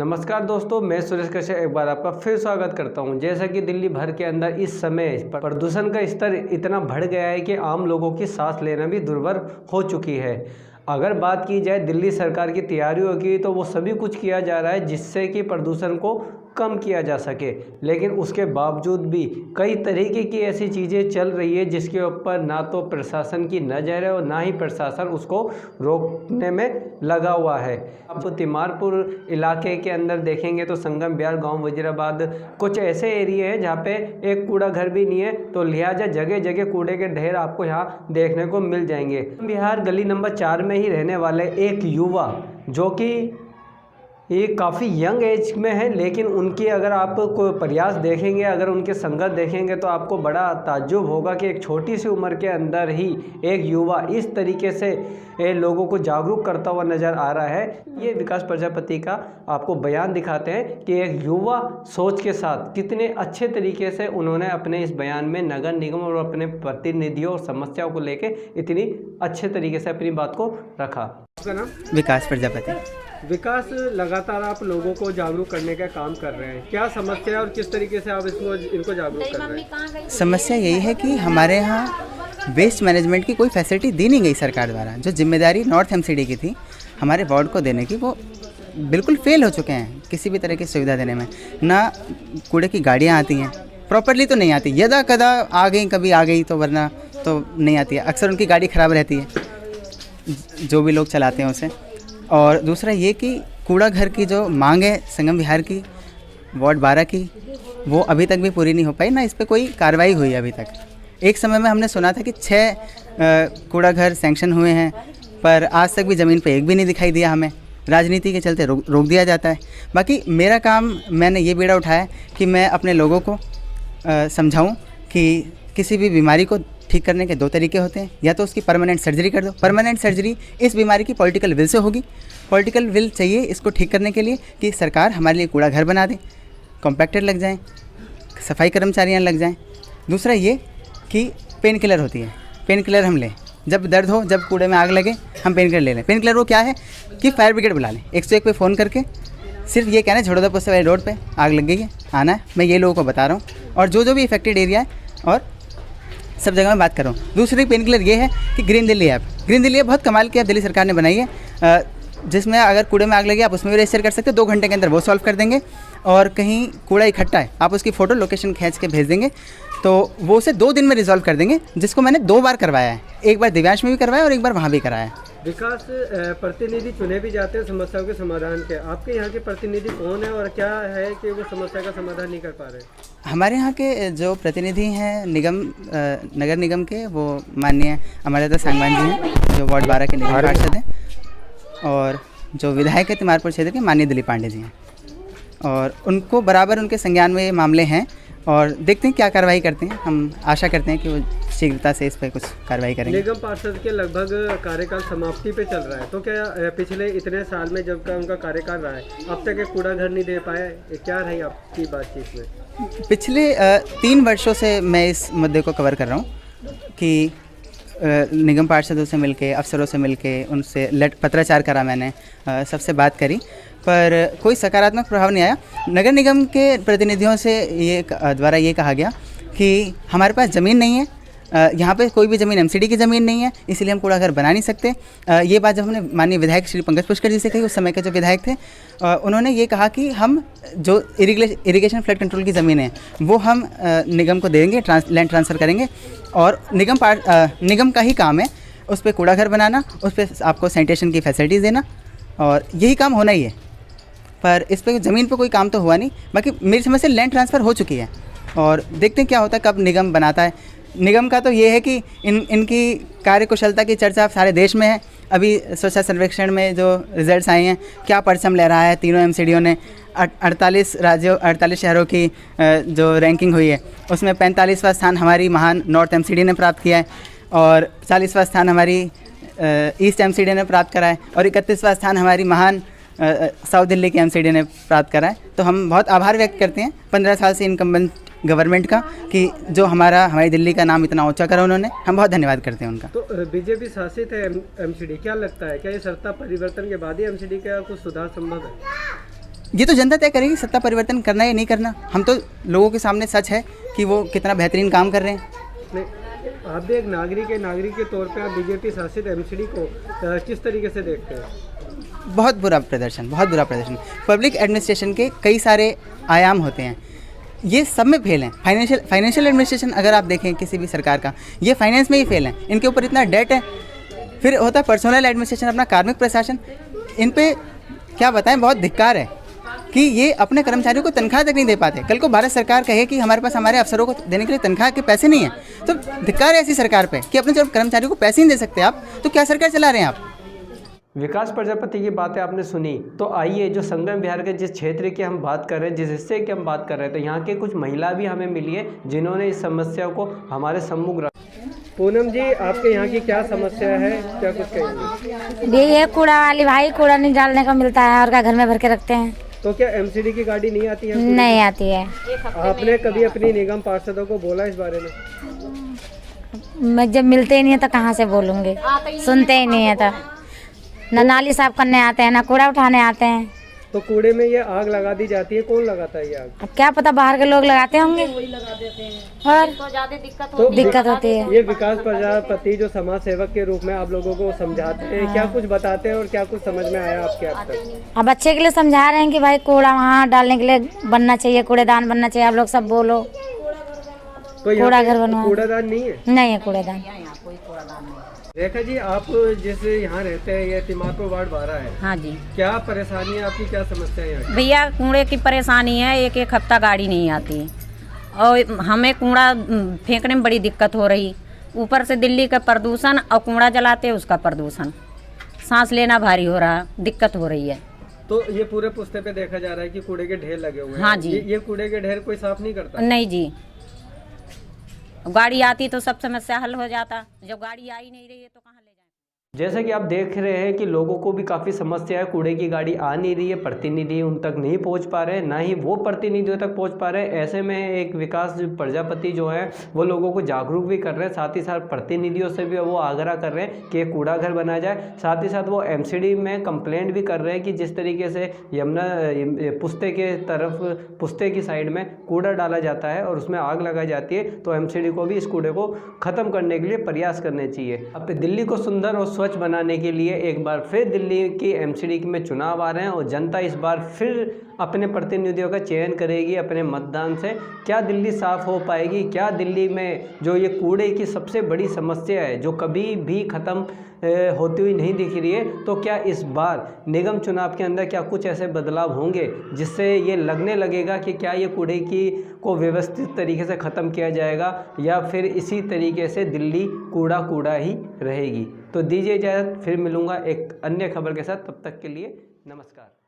नमस्कार दोस्तों, मैं सुरेश कश्यप एक बार आपका फिर स्वागत करता हूं। जैसा कि दिल्ली भर के अंदर इस समय प्रदूषण का स्तर इतना बढ़ गया है कि आम लोगों की सांस लेना भी दुर्भर हो चुकी है। अगर बात की जाए दिल्ली सरकार की तैयारियों की, तो वो सभी कुछ किया जा रहा है जिससे कि प्रदूषण को कम किया जा सके, लेकिन उसके बावजूद भी कई तरीके की ऐसी चीज़ें चल रही है जिसके ऊपर ना तो प्रशासन की नज़र है और ना ही प्रशासन उसको रोकने में लगा हुआ है। अब तो तिमारपुर इलाके के अंदर देखेंगे तो संगम बिहार गांव वजीराबाद कुछ ऐसे एरिया हैं जहाँ पे एक कूड़ा घर भी नहीं है, तो लिहाजा जगह जगह कूड़े के ढेर आपको यहाँ देखने को मिल जाएंगे। बिहार गली नंबर 4 में ही रहने वाले एक युवा जो कि ये काफ़ी यंग एज में है, लेकिन उनकी अगर आप कोई प्रयास देखेंगे, अगर उनके संगत देखेंगे तो आपको बड़ा ताज्जुब होगा कि एक छोटी सी उम्र के अंदर ही एक युवा इस तरीके से लोगों को जागरूक करता हुआ नज़र आ रहा है। ये विकास प्रजापति का आपको बयान दिखाते हैं कि एक युवा सोच के साथ कितने अच्छे तरीके से उन्होंने अपने इस बयान में नगर निगम और अपने प्रतिनिधियों और समस्याओं को लेकर इतनी अच्छे तरीके से अपनी बात को रखा। आपका नाम? विकास प्रजापति। विकास, लगातार आप लोगों को जागरूक करने का काम कर रहे हैं, क्या समस्या है और किस तरीके से आप इनको जागरूक कर रहे हैं? समस्या यही है कि हमारे यहाँ वेस्ट मैनेजमेंट की कोई फैसिलिटी दी नहीं गई सरकार द्वारा। जो जिम्मेदारी नॉर्थ एमसीडी की थी हमारे वार्ड को देने की, वो बिल्कुल फेल हो चुके हैं किसी भी तरह की सुविधा देने में। ना कूड़े की गाड़ियाँ आती हैं प्रॉपरली, तो नहीं आती, यदा कदा आ गई, कभी आ गई तो, वरना तो नहीं आती है। अक्सर उनकी गाड़ी ख़राब रहती है जो भी लोग चलाते हैं उसे। और दूसरा ये कि कूड़ा घर की जो मांग है संगम विहार की, वार्ड 12 की, वो अभी तक भी पूरी नहीं हो पाई, ना इस पर कोई कार्रवाई हुई अभी तक। एक समय में हमने सुना था कि 6 कूड़ा घर सैंक्शन हुए हैं, पर आज तक भी ज़मीन पे एक भी नहीं दिखाई दिया हमें। राजनीति के चलते रोक दिया जाता है। बाकी मेरा काम, मैंने ये बीड़ा उठाया कि मैं अपने लोगों को समझाऊँ कि किसी भी बीमारी को ठीक करने के 2 तरीके होते हैं, या तो उसकी परमानेंट सर्जरी कर दो। परमानेंट सर्जरी इस बीमारी की पॉलिटिकल विल से होगी। पॉलिटिकल विल चाहिए इसको ठीक करने के लिए कि सरकार हमारे लिए कूड़ा घर बना दे, कॉम्पैक्टर लग जाएं, सफाई कर्मचारियाँ लग जाएं। दूसरा ये कि पेन किलर होती है, पेन किलर हम लें, जब दर्द हो, जब कूड़े में आग लगे हम पेन किलर ले लें। पेन किलर वो क्या है कि फायर ब्रिगेड बुला लें, 101 पे फ़ोन करके सिर्फ ये कहना है झोड़ोदा पुस्ते वाली रोड पे आग लग गई है, आना है। मैं ये लोगों को बता रहा हूँ, और जो भी इफेक्टेड एरिया है और सब जगह मैं बात कर रहा हूँ। दूसरी पेन किलर ये है कि green Delhi app. Green Delhi app बहुत कमाल की ऐप दिल्ली सरकार ने बनाई है, जिसमें अगर कूड़े में आग लगी आप उसमें भी रजिस्टर कर सकते हो। 2 घंटे के अंदर वो सॉल्व कर देंगे। और कहीं कूड़ा इकट्ठा है, आप उसकी फ़ोटो लोकेशन खींच के भेज देंगे तो वो उसे 2 दिन में रिजॉल्व कर देंगे, जिसको मैंने 2 बार करवाया है। एक बार दिव्यांश में भी करवाया और एक बार वहाँ भी कराया है। विकास, प्रतिनिधि चुने भी जाते हैं समस्याओं के समाधान के, आपके यहाँ के प्रतिनिधि कौन है और क्या है कि वो समस्या का समाधान नहीं कर पा रहे? हमारे यहाँ के जो प्रतिनिधि हैं नगर निगम के, वो माननीय अमरता सांगवान जी हैं, जो वार्ड 12 के निगम पार्षद हैं, और जो विधायक है तिमारपुर क्षेत्र के माननीय दिलीप पांडे जी हैं। और उनको बराबर उनके संज्ञान में ये मामले हैं, और देखते हैं क्या कार्रवाई करते हैं। हम आशा करते हैं कि वो शीघ्रता से इस पर कुछ कार्रवाई करेंगे। निगम पार्षद के लगभग कार्यकाल समाप्ति पे चल रहा है, तो क्या पिछले इतने साल में जब का उनका कार्यकाल रहा है अब तक एक कूड़ा घर नहीं दे पाए, क्या रही आपकी बातचीत में? पिछले 3 वर्षों से मैं इस मुद्दे को कवर कर रहा हूँ कि निगम पार्षदों से मिलके, अफसरों से मिलके, उनसे पत्राचार करा मैंने, सबसे बात करी, पर कोई सकारात्मक प्रभाव नहीं आया। नगर निगम के प्रतिनिधियों से द्वारा ये कहा गया कि हमारे पास ज़मीन नहीं है, यहाँ पे कोई भी ज़मीन एमसीडी की ज़मीन नहीं है, इसलिए हम कूड़ा घर बना नहीं सकते। ये बात जब हमने माननीय विधायक श्री पंकज पुष्कर जी से कही, उस समय के जो विधायक थे, उन्होंने ये कहा कि हम जो इरिगेशन फ्लड कंट्रोल की ज़मीन है वो हम निगम को देंगे, लैंड ट्रांसफ़र करेंगे, और निगम का ही काम है उस पर कूड़ा घर बनाना, उस पर आपको सैनिटेशन की फैसिलिटीज़ देना, और यही काम होना ही है। पर इस पर ज़मीन पर कोई काम तो हुआ नहीं। बाकी मेरी समझ से लैंड ट्रांसफ़र हो चुकी है, और देखते हैं क्या होता है, कब निगम बनाता है। निगम का तो ये है कि इनकी कार्यकुशलता की चर्चा सारे देश में है। अभी स्वच्छता सर्वेक्षण में जो रिजल्ट्स आए हैं, क्या परचम लहराया है तीनों एमसीडीओ ने। 48 राज्यों 48 शहरों की जो रैंकिंग हुई है, उसमें 45वां स्थान हमारी महान नॉर्थ एमसीडी ने प्राप्त किया है, और 40वां स्थान हमारी ईस्ट एमसीडी ने प्राप्त करा है, और 31वां स्थान हमारी महान साउथ दिल्ली की एमसीडी ने प्राप्त करा है। तो हम बहुत आभार व्यक्त करते हैं 15 साल से इनकम्बेंट गवर्नमेंट का, कि जो हमारी दिल्ली का नाम इतना ऊंचा करा उन्होंने। हम बहुत धन्यवाद करते हैं उनका। तो बीजेपी शासित है एमसीडी, क्या लगता है क्या ये सत्ता परिवर्तन के बाद ही एमसीडी का कुछ सुधार संभव है? ये तो जनता तय करेगी सत्ता परिवर्तन करना या नहीं करना। हम तो लोगों के सामने सच है कि वो कितना बेहतरीन काम कर रहे हैं। नहीं, आप भी एक नागरिक के तौर पे आप बीजेपी शासित एमसीडी को किस तरीके से देखते हैं? बहुत बुरा प्रदर्शन। पब्लिक एडमिनिस्ट्रेशन के कई सारे आयाम होते हैं, ये सब में फेल हैं। फाइनेंशियल एडमिनिस्ट्रेशन अगर आप देखें किसी भी सरकार का, ये फाइनेंस में ही फेल हैं। इनके ऊपर इतना डेट है। फिर होता है पर्सनल एडमिनिस्ट्रेशन, अपना कार्मिक प्रशासन, इन पे क्या बताएं, बहुत धिक्कार है कि ये अपने कर्मचारियों को तनख्वाह तक नहीं दे पाते। कल को भारत सरकार कहे कि हमारे पास हमारे अफसरों को देने के लिए तनख्वाह के पैसे नहीं हैं, तो धिक्कार है ऐसी सरकार पे कि अपने कर्मचारियों को पैसे नहीं दे सकते आप, तो क्या सरकार चला रहे हैं आप? विकास प्रजापति की बातें आपने सुनी, तो आइए जो संगम बिहार के जिस क्षेत्र की हम बात कर रहे हैं, जिस हिस्से की हम बात कर रहे हैं, तो यहाँ के कुछ महिला भी हमें मिली है जिन्होंने इस समस्या को हमारे सम्मुख रखा। पूनम जी, आपके यहाँ की क्या समस्या है, क्या कुछ कहेंगे? ये कूड़ा वाली भाई, कूड़ा नहीं डालने का मिलता है और क्या घर में भर के रखते हैं। तो क्या एमसीडी की गाड़ी नहीं आती है? नहीं आती है। आपने कभी अपनी निगम पार्षदों को बोला इस बारे में? मैं जब मिलते ही नहीं है तो कहाँ से बोलूँगी, सुनते ही नहीं है तो। न नाली साफ करने आते हैं, न कूड़ा उठाने आते हैं। तो कूड़े में ये आग लगा दी जाती है, कौन लगाता है ये आग? अब क्या पता, बाहर के लोग लगाते होंगे और तो दिक्कत होती है। ये विकास प्रजापति जो समाज सेवक के रूप में आप लोगों को समझाते हैं, क्या कुछ बताते हैं और क्या कुछ समझ में आया आपके अब तक? अब बच्चे के लिए समझा रहे हैं कि भाई कूड़ा वहाँ डालने के लिए बनना चाहिए, कूड़ेदान बनना चाहिए, आप लोग सब बोलो। तो कूड़ा घर बनवा, कूड़ादान नहीं है? नहीं है कूड़ेदान। रेखा जी, आप जैसे यहाँ रहते हैं, ये तिमारपुर वार्ड 12 है। हाँ जी क्या परेशानी है आपकी, क्या समस्या है यहाँ की? भैया, कूड़े की परेशानी है। एक हफ्ता गाड़ी नहीं आती और हमें कूड़ा फेंकने में बड़ी दिक्कत हो रही। ऊपर से दिल्ली का प्रदूषण और कूड़ा जलाते उसका प्रदूषण, सांस लेना भारी हो रहा, दिक्कत हो रही है। तो ये पूरे पुस्ते पे देखा जा रहा है कि कूड़े के ढेर लगे हुए हैं। हाँ जी। ये कूड़े के ढेर कोई साफ नहीं करता? नहीं जी, गाड़ी आती तो सब समस्या हल हो जाता। जब गाड़ी आ ही नहीं रही है तो कहाँ ले जाए। जैसा कि आप देख रहे हैं कि लोगों को भी काफ़ी समस्या है, कूड़े की गाड़ी आ नहीं रही है, प्रतिनिधि उन तक नहीं पहुंच पा रहे हैं, ना ही वो प्रतिनिधियों तक पहुंच पा रहे हैं। ऐसे में एक विकास प्रजापति जो है वो लोगों को जागरूक भी कर रहे हैं, साथ ही साथ प्रतिनिधियों से भी वो आग्रह कर रहे हैं कि एक कूड़ा घर बनाया जाए। साथ ही साथ वो एमसीडी में कंप्लेंट भी कर रहे हैं कि जिस तरीके से यमुना पुस्ते के तरफ, पुस्ते की साइड में कूड़ा डाला जाता है और उसमें आग लगाई जाती है, तो एमसीडी को भी इस कूड़े को ख़त्म करने के लिए प्रयास करने चाहिए। अब दिल्ली को सुंदर और स्वच्छ बनाने के लिए एक बार फिर दिल्ली की एमसीडी में चुनाव आ रहे हैं और जनता इस बार फिर अपने प्रतिनिधियों का चयन करेगी अपने मतदान से। क्या दिल्ली साफ हो पाएगी? क्या दिल्ली में जो ये कूड़े की सबसे बड़ी समस्या है जो कभी भी ख़त्म होती हुई नहीं दिख रही है, तो क्या इस बार निगम चुनाव के अंदर क्या कुछ ऐसे बदलाव होंगे जिससे ये लगने लगेगा कि क्या ये कूड़े की को व्यवस्थित तरीके से ख़त्म किया जाएगा या फिर इसी तरीके से दिल्ली कूड़ा कूड़ा ही रहेगी? तो दीजिए इजाज़त, फिर मिलूँगा एक अन्य खबर के साथ। तब तक के लिए नमस्कार।